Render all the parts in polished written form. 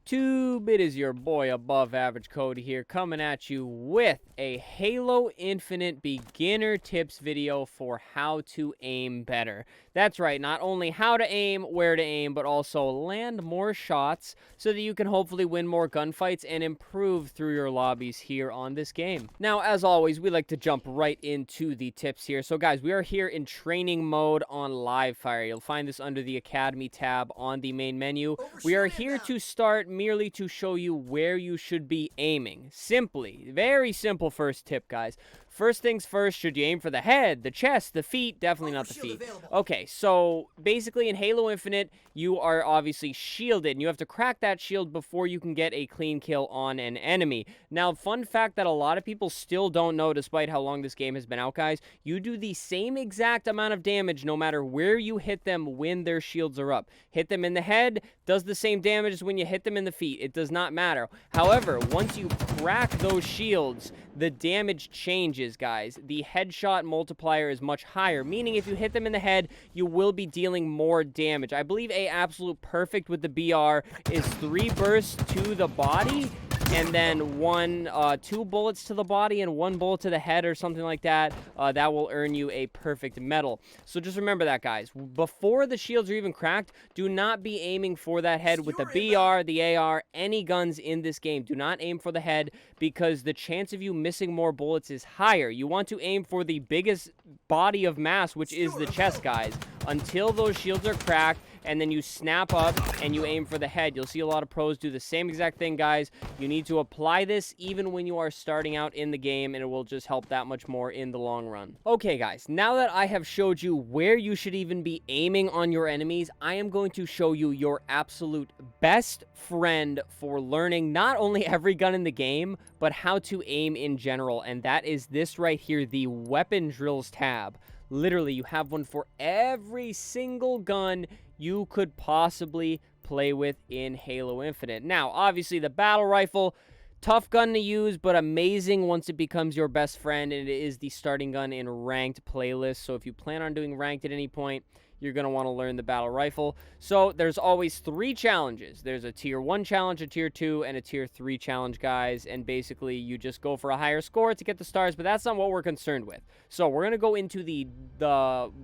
YouTube? It is your boy Above Average Cody here, coming at you with a Halo Infinite beginner tips video for how to aim better. That's right, not only how to aim, where to aim, but also land more shots so that you can hopefully win more gunfights and improve through your lobbies here on this game. Now, as always, we like to jump right into the tips here. So guys, we are here in training mode on Livefire. You'll find this under the Academy tab on the main menu. We are here to start merely to show you where you should be aiming. Simply, very simple first tip, guys. First things first, should you aim for the head, the chest, the feet? Definitely not the feet. Okay, so basically in Halo Infinite, you are obviously shielded, and you have to crack that shield before you can get a clean kill on an enemy. Now, fun fact that a lot of people still don't know, despite how long this game has been out, guys, you do the same exact amount of damage no matter where you hit them when their shields are up. Hit them in the head, does the same damage as when you hit them in the feet. It does not matter. However, once you crack those shields, the damage changes, guys. The headshot multiplier is much higher, meaning if you hit them in the head, you will be dealing more damage. I believe a absolute perfect with the BR is 3 bursts to the body, and then 2 bullets to the body and 1 bullet to the head or something like that. That will earn you a perfect medal. So just remember that, guys. Before the shields are even cracked, do not be aiming for that head with the BR, the AR, any guns in this game. Do not aim for the head because the chance of you missing more bullets is higher. You want to aim for the biggest body of mass, which is the chest, guys. Until those shields are cracked, and then you snap up and you aim for the head. You'll see a lot of pros do the same exact thing, guys. You need to apply this even when you are starting out in the game, and it will just help that much more in the long run. Okay, guys, now that I have showed you where you should even be aiming on your enemies, I am going to show you your absolute best friend for learning not only every gun in the game, but how to aim in general, and that is this right here, the Weapon Drills tab. Literally, you have one for every single gun you could possibly play with in Halo Infinite. Now, obviously, the battle rifle, tough gun to use, but amazing once it becomes your best friend, and it is the starting gun in ranked playlists. So if you plan on doing ranked at any point, you're going to want to learn the battle rifle. So there's always 3 challenges. There's a tier 1 challenge, a tier 2, and a tier 3 challenge, guys. And basically, you just go for a higher score to get the stars, but that's not what we're concerned with. So we're going to go into the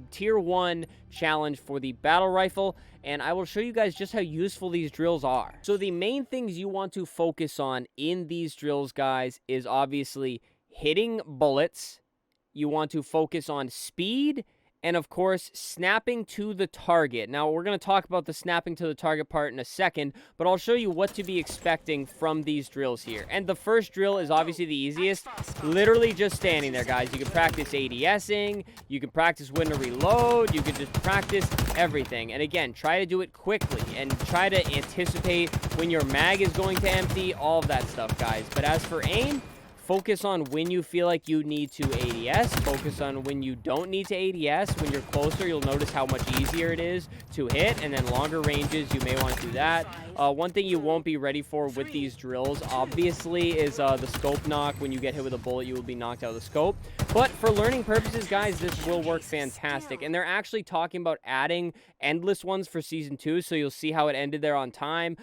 tier 1 challenge for the battle rifle, and I will show you guys just how useful these drills are. So the main things you want to focus on in these drills, guys, is obviously hitting bullets. You want to focus on speed, and of course, snapping to the target. Now, we're going to talk about the snapping to the target part in a second, but I'll show you what to be expecting from these drills here. And the first drill is obviously the easiest. Literally just standing there, guys. You can practice ADSing, you can practice when to reload, you can just practice everything. And again, try to do it quickly and try to anticipate when your mag is going to empty, all of that stuff, guys. But as for aim, focus on when you feel like you need to ADS. Focus on when you don't need to ADS. When you're closer, you'll notice how much easier it is to hit. And then longer ranges, you may want to do that. One thing you won't be ready for with these drills, obviously, is the scope knock. When you get hit with a bullet, you will be knocked out of the scope. But for learning purposes, guys, this will work fantastic. And they're actually talking about adding endless ones for Season 2, so you'll see how it ended there on time.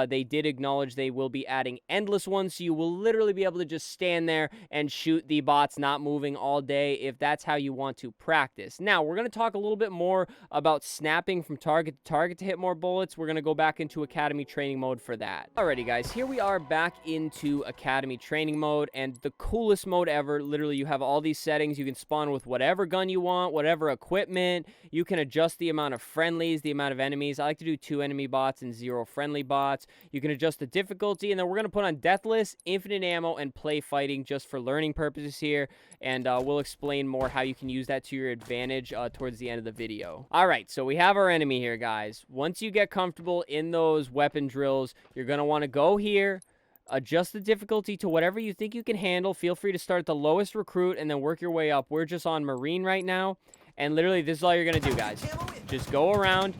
They did acknowledge they will be adding endless ones, so you will literally be able to just stand there and shoot the bots not moving all day if that's how you want to practice. Now, we're going to talk a little bit more about snapping from target to target to hit more bullets. We're going to go back into Academy training mode for that. Alrighty, guys, here we are back into Academy training mode, and the coolest mode ever. Literally, you have all these settings. You can spawn with whatever gun you want, whatever equipment. You can adjust the amount of friendlies, the amount of enemies. I like to do 2 enemy bots and 0 friendly bots. You can adjust the difficulty, and then we're going to put on Deathless, Infinite Ammo, and Play Fighting just for learning purposes here, and we'll explain more how you can use that to your advantage towards the end of the video. Alright, so we have our enemy here, guys. Once you get comfortable in those weapon drills, you're going to want to go here, adjust the difficulty to whatever you think you can handle. Feel free to start at the lowest recruit and then work your way up. We're just on Marine right now, and literally this is all you're going to do, guys. Just go around,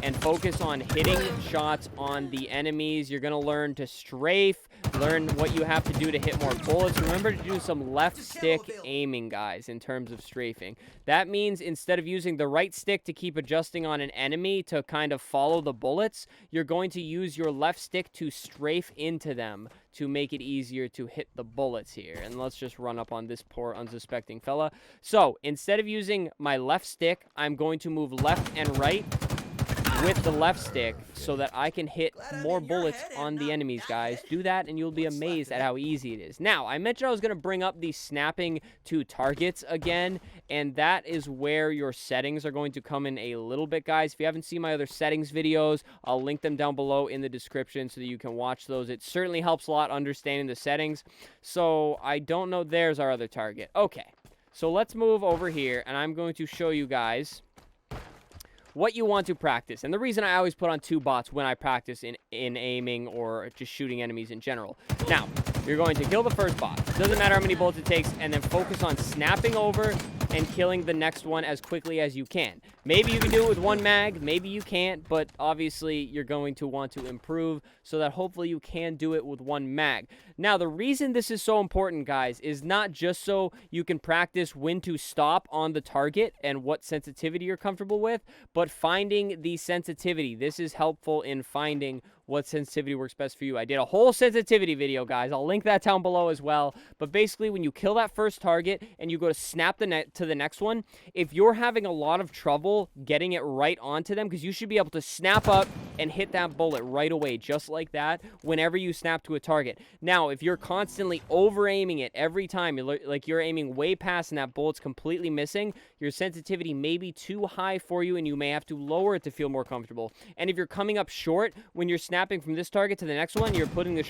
and focus on hitting shots on the enemies. You're going to learn to strafe, learn what you have to do to hit more bullets. Remember to do some left stick aiming, guys, in terms of strafing. That means instead of using the right stick to keep adjusting on an enemy to kind of follow the bullets, you're going to use your left stick to strafe into them to make it easier to hit the bullets here. And let's just run up on this poor unsuspecting fella. So instead of using my left stick, I'm going to move left and right with the left stick so that I can hit more bullets on the enemies, guys. Do that and you'll be amazed at how easy it is. Now, I mentioned I was going to bring up the snapping to targets again, and that is where your settings are going to come in a little bit, guys. If you haven't seen my other settings videos, I'll link them down below in the description so that you can watch those. It certainly helps a lot understanding the settings. So I don't know. There's our other target. Okay, so let's move over here, and I'm going to show you guys what you want to practice. And the reason I always put on 2 bots when I practice in aiming or just shooting enemies in general. Now, you're going to kill the first bot. Doesn't matter how many bullets it takes, and then focus on snapping over and killing the next one as quickly as you can. Maybe you can do it with 1 mag, maybe you can't, but obviously you're going to want to improve so that hopefully you can do it with 1 mag. Now, the reason this is so important, guys, is not just so you can practice when to stop on the target and what sensitivity you're comfortable with, but finding the sensitivity. This is helpful in finding what sensitivity works best for you. I did a whole sensitivity video, guys. I'll link that down below as well. But basically, when you kill that first target and you go to snap to the next one, if you're having a lot of trouble getting it right onto them, because you should be able to snap up and hit that bullet right away, just like that, whenever you snap to a target. Now, if you're constantly over-aiming it every time, like you're aiming way past and that bullet's completely missing, your sensitivity may be too high for you and you may have to lower it to feel more comfortable. And if you're coming up short when you're snapping from this target to the next one, you're putting the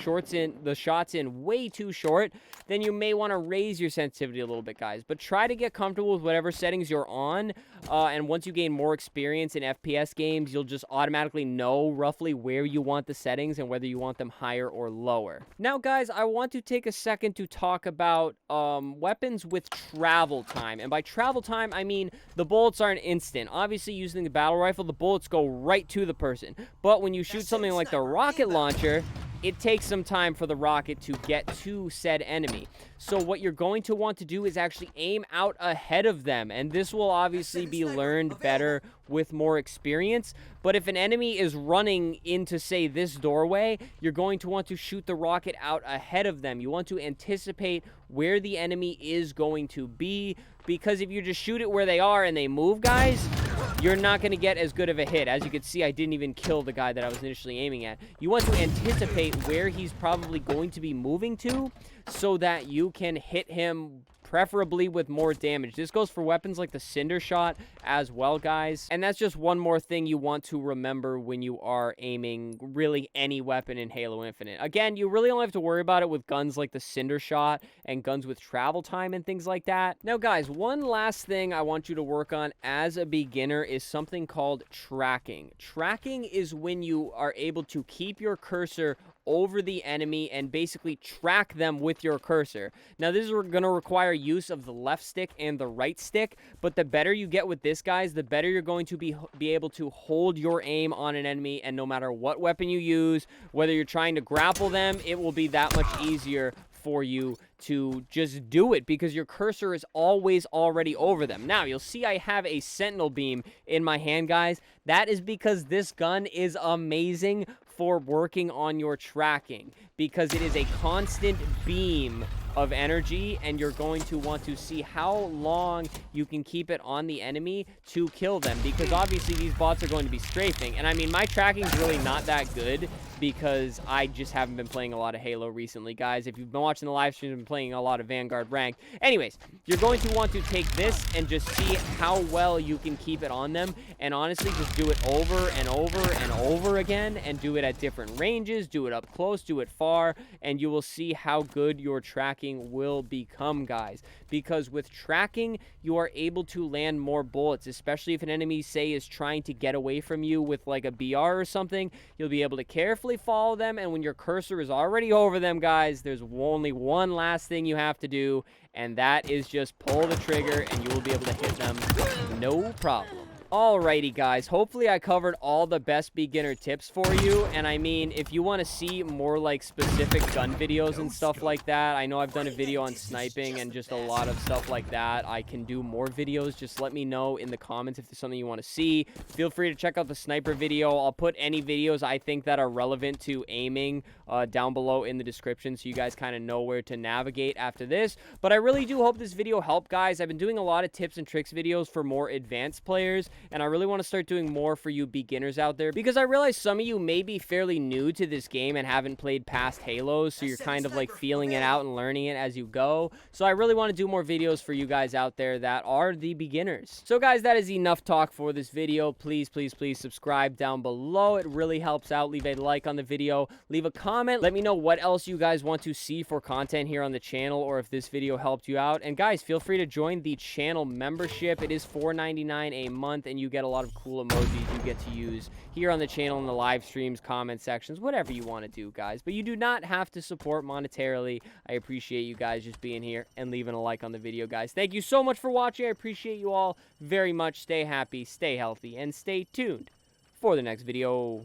shots in way too short, then you may want to raise your sensitivity a little bit, guys. But try to get comfortable with whatever settings you're on, and once you gain more experience in FPS games, you'll just automatically know roughly where you want the settings and whether you want them higher or lower. Now, guys, I want to take a second to talk about weapons with travel time. And by travel time, I mean the bullets aren't instant. Obviously, using the battle rifle, the bullets go right to the person. But when you shoot something like the rocket launcher, it takes some time for the rocket to get to said enemy. So what you're going to want to do is actually aim out ahead of them. And this will obviously be learned better with more experience. But if an enemy is running into, say, this doorway, you're going to want to shoot the rocket out ahead of them. You want to anticipate where the enemy is going to be, because if you just shoot it where they are and they move, guys, you're not going to get as good of a hit. As you can see, I didn't even kill the guy that I was initially aiming at. You want to anticipate where he's probably going to be moving to so that you can hit him preferably with more damage. This goes for weapons like the Cinder Shot as well, guys. And that's just one more thing you want to remember when you are aiming really any weapon in Halo Infinite. Again, you really only have to worry about it with guns like the Cinder Shot and guns with travel time and things like that. Now, guys, one last thing I want you to work on as a beginner is something called tracking. Tracking is when you are able to keep your cursor over the enemy and basically track them with your cursor. Now, this is going to require use of the left stick and the right stick, but the better you get with this, guys, the better you're going to be able to hold your aim on an enemy, and no matter what weapon you use, whether you're trying to grapple them, it will be that much easier for you to just do it because your cursor is always already over them. Now, you'll see I have a sentinel beam in my hand, guys. That is because this gun is amazing for working on your tracking, because it is a constant beam of energy, and you're going to want to see how long you can keep it on the enemy to kill them, because obviously these bots are going to be strafing. And I mean, my tracking is really not that good because I just haven't been playing a lot of Halo recently, guys. If you've been watching the live streams, I've been playing a lot of Vanguard ranked. Anyways, you're going to want to take this and just see how well you can keep it on them, and honestly just do it over and over and over again, and do it at different ranges, do it up close, do it far, and you will see how good your tracking will become, guys. Because with tracking, you are able to land more bullets, especially if an enemy, say, is trying to get away from you with like a BR or something. You'll be able to carefully follow them, and when your cursor is already over them, guys, there's only one last thing you have to do, and that is just pull the trigger, and you will be able to hit them no problem. Alrighty guys, hopefully I covered all the best beginner tips for you, and I mean, if you want to see more like specific gun videos and stuff like that, I know I've done a video on sniping and just a lot of stuff like that. I can do more videos. Just let me know in the comments if there's something you want to see. Feel free to check out the sniper video. I'll put any videos I think that are relevant to aiming down below in the description, so you guys kind of know where to navigate after this. But I really do hope this video helped, guys. I've been doing a lot of tips and tricks videos for more advanced players, and I really want to start doing more for you beginners out there, because I realize some of you may be fairly new to this game and haven't played past Halos, so you're kind of like feeling it out and learning it as you go. So I really want to do more videos for you guys out there that are the beginners. So guys, that is enough talk for this video. Please, please, please subscribe down below. It really helps out. Leave a like on the video. Leave a comment. Let me know what else you guys want to see for content here on the channel, or if this video helped you out. And guys, feel free to join the channel membership. It is $4.99 a month, and you get a lot of cool emojis you get to use here on the channel, in the live streams, comment sections, whatever you want to do, guys. But you do not have to support monetarily. I appreciate you guys just being here and leaving a like on the video, guys. Thank you so much for watching. I appreciate you all very much. Stay happy, stay healthy, and stay tuned for the next video.